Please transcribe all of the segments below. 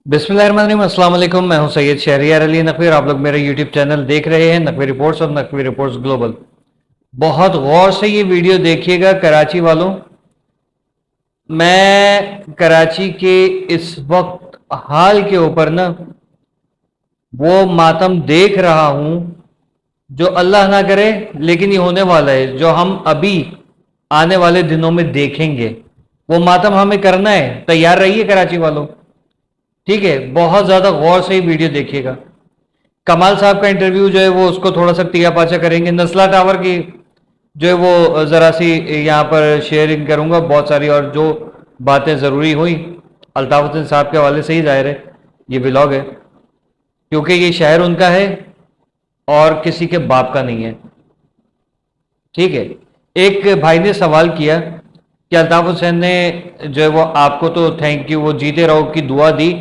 बिस्मिल्लाहिर्रहमानिर्रहीम, अस्सलाम वालेकुम। मैं हूं सैयद शहरियार अली नकवी। आप लोग मेरा यूट्यूब चैनल देख रहे हैं नकवी रिपोर्ट्स और नकवी रिपोर्ट्स ग्लोबल। बहुत गौर से ये वीडियो देखिएगा कराची वालों। मैं कराची के इस वक्त हाल के ऊपर ना वो मातम देख रहा हूं जो अल्लाह ना करे लेकिन ये होने वाला है, जो हम अभी आने वाले दिनों में देखेंगे। वो मातम हमें करना है, तैयार रहिए कराची वालों। ठीक है, बहुत ज्यादा गौर से ही वीडियो देखिएगा। कमाल साहब का इंटरव्यू जो है वो उसको थोड़ा सा टिया पाचा करेंगे। नस्ला टावर की जो है वो जरा सी यहाँ पर शेयरिंग करूंगा बहुत सारी, और जो बातें ज़रूरी हुई अल्ताफ हुसैन साहब के हवाले से ही जाहिर है ये व्लॉग है, क्योंकि ये शहर उनका है और किसी के बाप का नहीं है। ठीक है, एक भाई ने सवाल किया कि अल्ताफ हुसैन ने जो है वो आपको तो थैंक यू, वो जीते रहो की दुआ दी,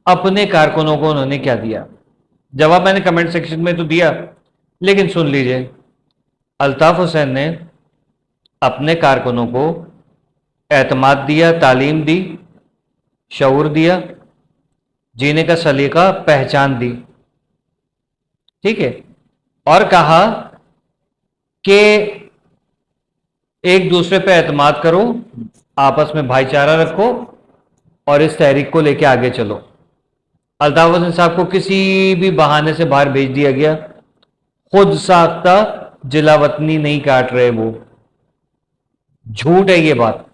अपने कारकुनों को उन्होंने क्या दिया? जवाब मैंने कमेंट सेक्शन में तो दिया, लेकिन सुन लीजिए। अल्ताफ हुसैन ने अपने कारकुनों को एतमाद दिया, तालीम दी, शऊर दिया, जीने का सलीका, पहचान दी। ठीक है, और कहा कि एक दूसरे पे एतमाद करो, आपस में भाईचारा रखो और इस तहरीक को लेके आगे चलो। अल्ताफ हुसैन साहब को किसी भी बहाने से बाहर भेज दिया गया। खुद साख्ता जिलावतनी नहीं काट रहे वो, झूठ है ये बात।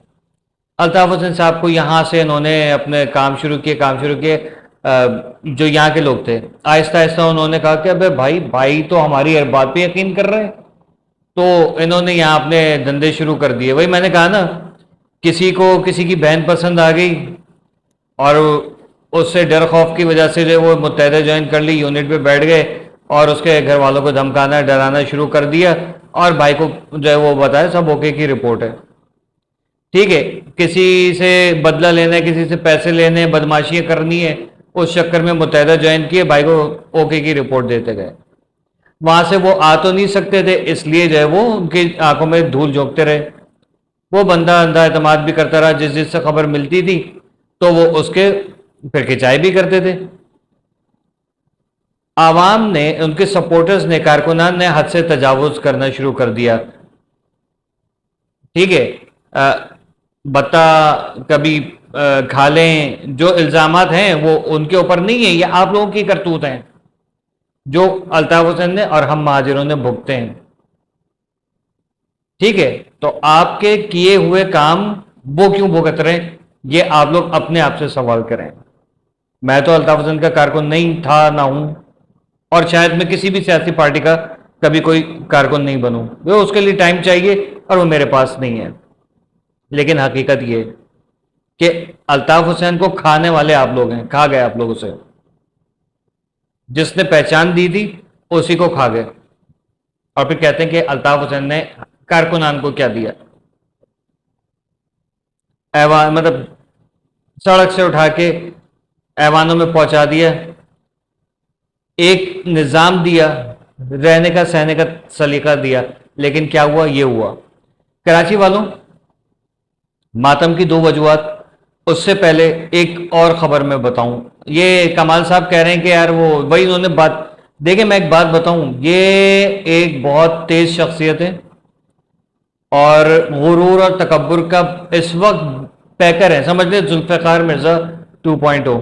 अल्ताफ हुसैन साहब को यहां से इन्होंने अपने काम शुरू किए। जो यहाँ के लोग थे, आहिस्ता आहिस्ता उन्होंने कहा कि अबे भाई भाई तो हमारी हर बात पे यकीन कर रहे हैं, तो इन्होंने यहाँ अपने धंधे शुरू कर दिए। वही मैंने कहा ना, किसी को किसी की बहन पसंद आ गई और उससे डर खौफ की वजह से जो वो मुत्तहदा ज्वाइन कर ली, यूनिट पे बैठ गए और उसके घर वालों को धमकाना डराना शुरू कर दिया, और भाई को जो है वो बताया सब ओके की रिपोर्ट है। ठीक है, किसी से बदला लेना है, किसी से पैसे लेने हैं, बदमाशियां करनी है, उस चक्कर में मुत्तहदा ज्वाइन किए, भाई को ओके की रिपोर्ट देते गए। वहां से वो आ तो नहीं सकते थे, इसलिए जो है वो उनकी आंखों में धूल झोंकते रहे। वो बंदा अंधा एतमाद भी करता रहा, जिस जिससे खबर मिलती थी तो वो उसके फिर खिंचाई भी करते थे। आवाम ने, उनके सपोर्टर्स ने, कारकुनान ने हद से तजावुज करना शुरू कर दिया। ठीक है, बता कभी खा लें, जो इल्जामात हैं वो उनके ऊपर नहीं है, ये आप लोगों की करतूत हैं जो अल्ताफ हुसैन ने और हम महाजिरों ने भुगते हैं। ठीक है, तो आपके किए हुए काम वो क्यों भुगत रहे हैं, ये आप लोग अपने आप से सवाल करें। मैं तो अल्ताफ हुसैन का कारकुन नहीं था, ना हूं, और शायद मैं किसी भी सियासी पार्टी का कभी कोई कारकुन नहीं बनूं। वो उसके लिए टाइम चाहिए और वो मेरे पास नहीं है। लेकिन हकीकत ये कि अल्ताफ हुसैन को खाने वाले आप लोग हैं, खा गए आप लोग उसे। जिसने पहचान दी थी उसी को खा गए, और फिर कहते हैं कि अल्ताफ हुसैन ने कारकुनान को क्या दिया। ऐवान मतलब सड़क से उठा के ऐवानों में पहुंचा दिया, एक निजाम दिया, रहने का सहने का सलीका दिया, लेकिन क्या हुआ? ये हुआ। कराची वालों, मातम की दो वजूहत। उससे पहले एक और खबर मैं बताऊं। ये कमाल साहब कह रहे हैं कि यार वो वही उन्होंने बात, देखिए मैं एक बात बताऊं, ये एक बहुत तेज शख्सियत है और गुरूर और तकब्बुर का इस वक्त पैकर है। समझ ले जुल्फ़िकार मिर्जा 2.0।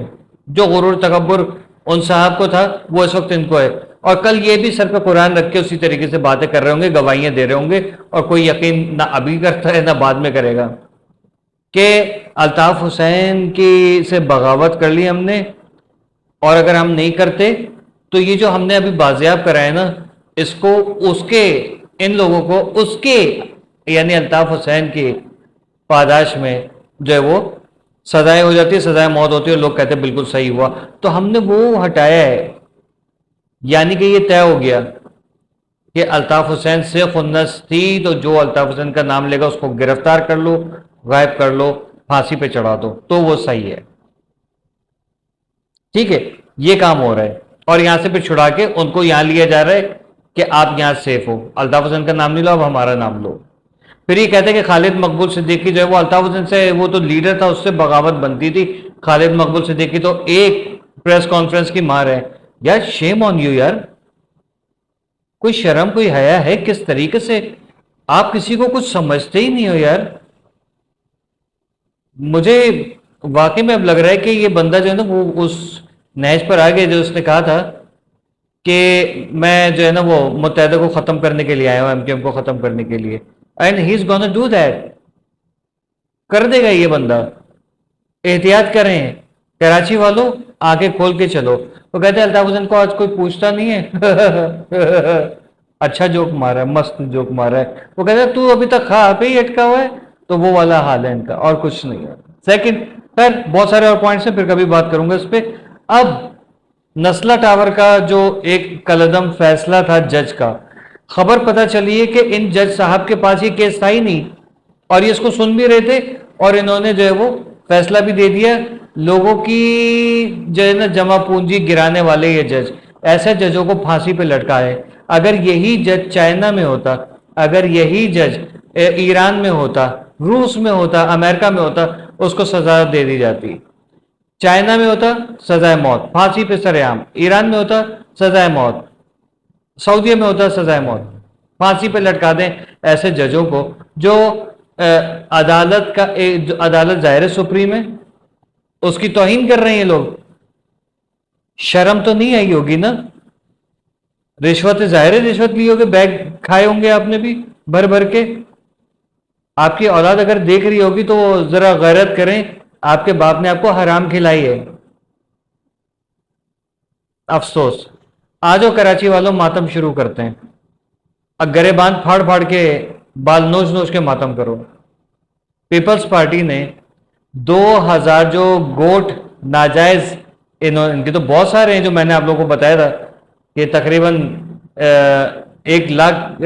जो गुरूर तकब्बुर उन साहब को था वो इस वक्त इनको है, और कल ये भी सर पे कुरान रख के उसी तरीके से बातें कर रहे होंगे, गवाहियां दे रहे होंगे, और कोई यकीन ना अभी करता है ना बाद में करेगा कि अल्ताफ हुसैन की से बगावत कर ली हमने, और अगर हम नहीं करते तो ये जो हमने अभी बाजियाब करा है ना, इसको उसके, इन लोगों को उसके यानी अल्ताफ हुसैन की पादाश में जो है वो सजाएं हो जाती है, सजाएं मौत होती है, और लोग कहते हैं बिल्कुल सही हुआ। तो हमने वो हटाया है, यानी कि ये तय हो गया कि अल्ताफ हुसैन से खुन्नस थी, तो जो अल्ताफ हुसैन का नाम लेगा उसको गिरफ्तार कर लो, गायब कर लो, फांसी पे चढ़ा दो, तो वो सही है। ठीक है, ये काम हो रहा है, और यहां से फिर छुड़ा के उनको यहां लिया जा रहा है कि आप यहां सेफ हो, अल्ताफ हुसैन का नाम नहीं लो, अब हमारा नाम लो। फिर ये कहते हैं कि खालिद मकबूल सिद्दीकी जो है वो अल्ताफ हुसैन से, वो तो लीडर था, उससे बगावत बनती थी। खालिद मकबूल सिद्दीकी तो एक प्रेस कॉन्फ्रेंस की मार है। यार शेम ऑन यू यार, कोई शर्म कोई हया है? किस तरीके से आप किसी को कुछ समझते ही नहीं हो यार। मुझे वाकई में अब लग रहा है कि ये बंदा जो है ना वो उस नहज पर आ गया जो उसने कहा था कि मैं जो है ना वो मुत्तहदा को ख़त्म करने के लिए आया हूँ, एमकेएम को ख़त्म करने के लिए, and he is gonna do that. कर देगा ये बंदा, एहतियात करें कराची वालों, आगे खोल के चलो। तो कहते हैं अल्ताफ हुसैन को आज कोई पूछता नहीं है। अच्छा जोक मारा है, मस्त जोक मारा है। वो कहते हैं तू अभी तक खा पे ही अटका हुआ है। तो वो वाला हाल है इनका, और कुछ नहीं है। सेकंड, खैर बहुत सारे और पॉइंट्स हैं, फिर कभी बात करूंगा इस पे। अब नस्ला टावर का जो एक कलदम फैसला था जज का, खबर पता चली है कि इन जज साहब के पास ये केस था ही नहीं, और ये इसको सुन भी रहे थे, और इन्होंने जो है वो फैसला भी दे दिया। लोगों की जो है ना जमा पूंजी गिराने वाले ये जज, ऐसे जजों को फांसी पे लटकाए। अगर यही जज चाइना में होता, अगर यही जज ईरान में होता, रूस में होता, अमेरिका में होता, उसको सजा दे दी जाती। चाइना में होता सजाए मौत, फांसी पे सरेआम। ईरान में होता सजाए मौत, सऊदी में होता सजाए मौत, फांसी पे लटका दें ऐसे जजों को जो अदालत का जो अदालत जाहिर सुप्रीम है उसकी तौहीन कर रहे हैं ये लोग। शर्म तो नहीं आई होगी ना? रिश्वत जाहिर है, रिश्वत ली होगी, बैग खाए होंगे आपने भी भर भर के। आपकी औलाद अगर देख रही होगी तो जरा गैरत करें, आपके बाप ने आपको हराम खिलाई है। अफसोस। आ जाओ कराची वालों, मातम शुरू करते हैं। अब गरेबान फाड़ फाड़ के बाल नोच नोच के मातम करो। पीपल्स पार्टी ने 2000 जो गोट नाजायज, इनके तो बहुत सारे हैं जो मैंने आप लोगों को बताया था कि तकरीबन 1 लाख,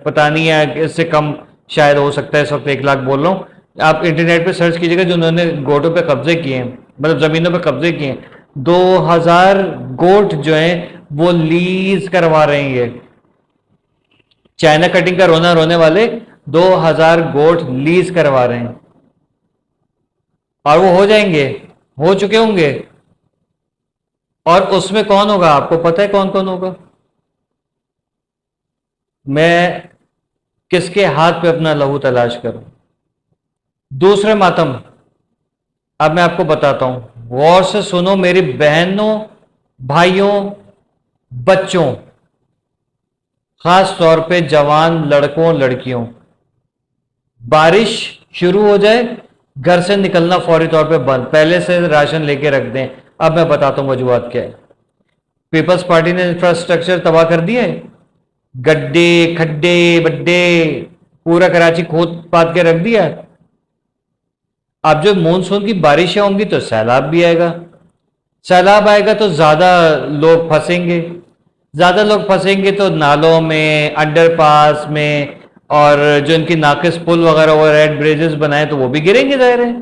पता नहीं है इससे कम शायद हो सकता है, इस वक्त 1 लाख बोल रहा हूँ। आप इंटरनेट पे सर्च कीजिएगा जो उन्होंने गोटों पे कब्जे किए हैं, मतलब जमीनों पे कब्जे किए हैं। 2000 गोट जो हैं वो लीज करवा रहे हैं। ये चाइना कटिंग का रोना रोने वाले 2000 गोट लीज करवा रहे हैं, और वो हो जाएंगे, हो चुके होंगे। और उसमें कौन होगा आपको पता है? कौन कौन होगा? मैं किसके हाथ पे अपना लहू तलाश करूं? दूसरे मातम अब मैं आपको बताता हूं, गौर से सुनो मेरी बहनों, भाइयों, बच्चों, खास तौर पे जवान लड़कों लड़कियों। बारिश शुरू हो जाए, घर से निकलना फौरी तौर पे बंद, पहले से राशन लेके रख दें। अब मैं बताता हूं वजूहत क्या है। पीपल्स पार्टी ने इंफ्रास्ट्रक्चर तबाह कर दिया है, गड्ढे खड्डे बड्डे पूरा कराची खोद पाद के रख दिया। अब जो मानसून की बारिशें होंगी तो सैलाब भी आएगा, सैलाब आएगा तो ज्यादा लोग फंसेंगे, ज्यादा लोग फंसेंगे तो नालों में, अंडरपास में, और जो इनकी नाकिस पुल वगैरह ओवरहेड ब्रिजेस बनाए तो वो भी गिरेंगे, जाहिर है।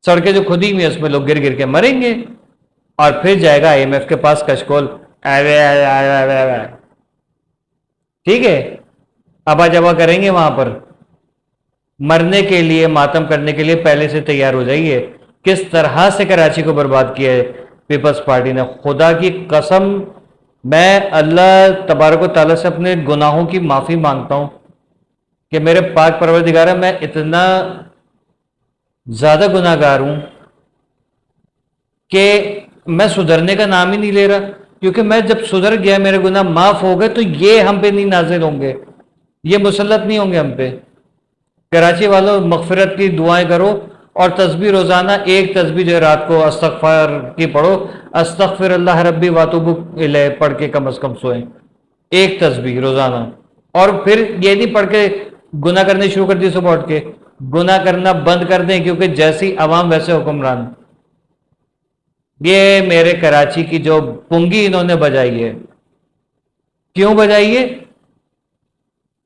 सड़कें जो खुदी हुई है उसमें लोग गिर गिर के मरेंगे, और फिर जाएगा आईएमएफ के पास कशकोल, ठीक है, अबा जबा करेंगे वहां पर। मरने के लिए, मातम करने के लिए पहले से तैयार हो जाइए। किस तरह से कराची को बर्बाद किया है पीपल्स पार्टी ने, खुदा की कसम। मैं अल्लाह तबारक व तआला से अपने गुनाहों की माफ़ी मांगता हूं कि मेरे पाक परवरदिगार, मैं इतना ज़्यादा गुनाहगार हूं कि मैं सुधरने का नाम ही नहीं ले रहा। क्योंकि मैं जब सुधर गया, मेरे गुनाह माफ़ हो गए, तो ये हम पे नहीं नाजिल होंगे, ये मुसल्लत नहीं होंगे हम पे। कराची वालों, मगफिरत की दुआएं करो, और तस्बीह रोज़ाना एक तस्बीह जो रात को अस्तगफार की पढ़ो, अस्तगफिरुल्लाह रब्बी वातुबु इलैह पढ़ के कम से कम सोएं, एक तस्बीह रोज़ाना। और फिर ये नहीं पढ़ के गुनाह करने शुरू कर दिए, सुबह उठ के गुनाह करना बंद कर दें, क्योंकि जैसी अवाम वैसे हुक्मरान। ये मेरे कराची की जो पुंगी इन्होंने बजाई है, क्यों बजाई है?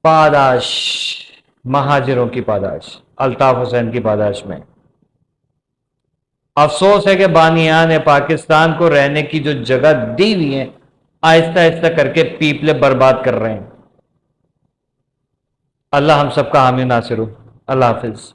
पादाश, महाजिरों की पादाश, अल्ताफ हुसैन की पादाश में। अफसोस है कि बानियान पाकिस्तान को रहने की जो जगह दी हुई है, आहिस्ता आहिस्ता करके पीपले बर्बाद कर रहे हैं। अल्लाह हम सबका हामी नासिर हो। अल्लाह हाफिज।